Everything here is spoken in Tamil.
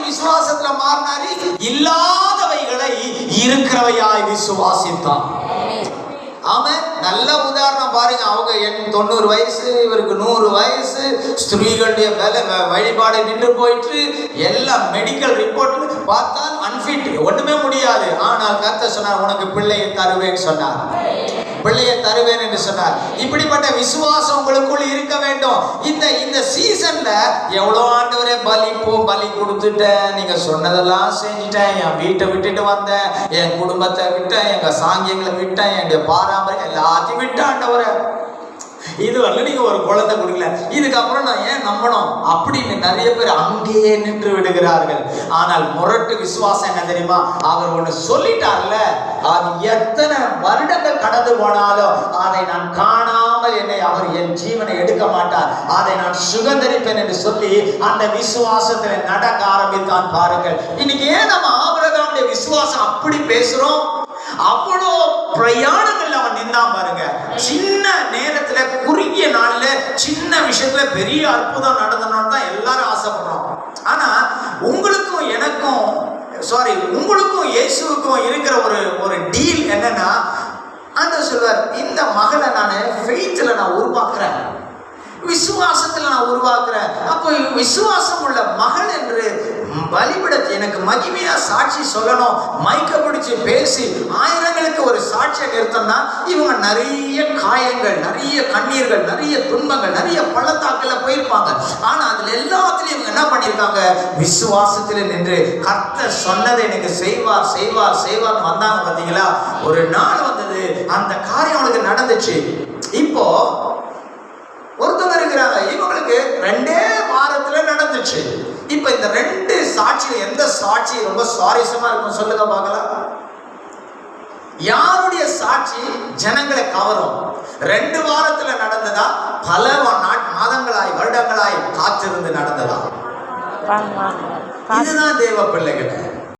விசுவாசத்துல மாறினாரு. இல்லாதவைகளை இருக்கிறவையாய் விசுவாசித்தான். ஆமாம். நல்ல உதாரணம் பாருங்க. அவங்க 90 வயசு, இவருக்கு 100 வயசு. ஸ்திரீகளுடைய வழிபாடு நின்று போயிட்டு எல்லாம் மெடிக்கல் ரிப்போர்ட்ல பார்த்தால் அன்ஃபிட், ஒண்ணுமே முடியாது. ஆனால் கர்த்தர் சொன்னார், உனக்கு பிள்ளையை தருவேன்னு சொன்னார். பிள்ளையை தருவேன் என்று சொன்னார். இப்படிப்பட்ட விசுவாசம் உங்களுக்குள் இருக்க வேண்டும். இந்த சீசன்ல எவ்வளோ ஆண்டவரே பலி கொடுத்துட்டேன், நீங்க சொன்னதெல்லாம் செஞ்சுட்டேன், என் வீட்டை விட்டுட்டு வந்தேன், என் குடும்பத்தை விட்டேன், எங்க சாங்கியங்களை விட்டேன், என்னுடைய பாரம்பரியம் எல்லாத்தையும் விட்டேன் ஆண்டவரே. இது வரல நீங்க ஒரு குழந்தை கொடுக்கல, இதுக்கப்புறம் நான் ஏன் நம்பணும் அப்படின்னு நிறைய பேர் அங்கேயே நின்று விடுகிறார்கள். ஆனால் முரட்டு விசுவாசம் என்ன தெரியுமா? அவர் ஒன்று சொல்லிட்டார்ல, அது எத்தனை வருடங்கள் கடந்து போனாலும் அதை நான் காணாமல் அவர் என் ஜீவனை எடுக்க மாட்டார், அதை நான் சுகந்தரிப்பேன் என்று சொல்லி அந்த விசுவாசத்தில் நடக்க ஆரம்பித்தான். பாருங்கள், இன்னைக்கு ஏன் நம்ம ஆபிரகாமுடைய விசுவாசம் அப்படி பேசுறோம்? அவ்வளோ பிரயாணங்கள் அவன் நின்றான் பாருங்க. சின்ன நேரத்துல, குறுகிய நாள்ல, சின்ன விஷயத்துல பெரிய அற்புதம் நடந்தணும்னு தான் எல்லாரும் ஆசைப்படுறோம். ஆனா உங்களுக்கும் எனக்கும் உங்களுக்கும் இயேசுவுக்கும் இருக்கிற ஒரு டீல் என்னன்னா, அந்த சொல்வார், இந்த மகளை நான் ஃபெய்த்ல நான் உருவாக்குறேன், விசுவாசத்துல நான் உருவாக்குறேன். அப்போ விசுவாசம் உள்ள மகள் என்று பலிபிடத்தை எனக்கு மகிமையா சாட்சி சொல்லணும், மைக்க பிடிச்சு பேசி ஆயிரங்களுக்கு ஒரு சாட்சியை நிறுத்தம்னா இவங்க நிறைய காயங்கள், நிறைய கண்ணீர்கள், நிறைய துன்பங்கள், நிறைய பள்ளத்தாக்கள்ல போயிருப்பாங்க. ஆனா அதுல எல்லாத்துலயும் இவங்க என்ன பண்ணிருக்காங்க? விசுவாசத்துல நின்று கர்த்தர் சொன்னதை எனக்கு செய்வார் செய்வார் செய்வார் வந்தாங்க. பாத்தீங்களா? ஒரு நாள் வந்தது, அந்த காரியம் அவனுக்கு நடந்துச்சு. இப்போ ஒருத்தவங்க இருக்கிறாங்க, இவங்களுக்கு 2 வாரத்துல நடந்துச்சு. இப்ப இந்த 2 சாட்சியில எந்த சாட்சி ரொம்ப சுவாரஸ்யமா இருக்கும் சொல்லுங்க பார்க்கலாம். யாருடைய சாட்சி ஜனங்களை கவரும்? 2 வாரத்துல நடந்ததா, பல மாதங்களாய் வருடங்களாய் காத்திருந்து நடந்ததா? இதுதான் தேவ பிள்ளைகள்.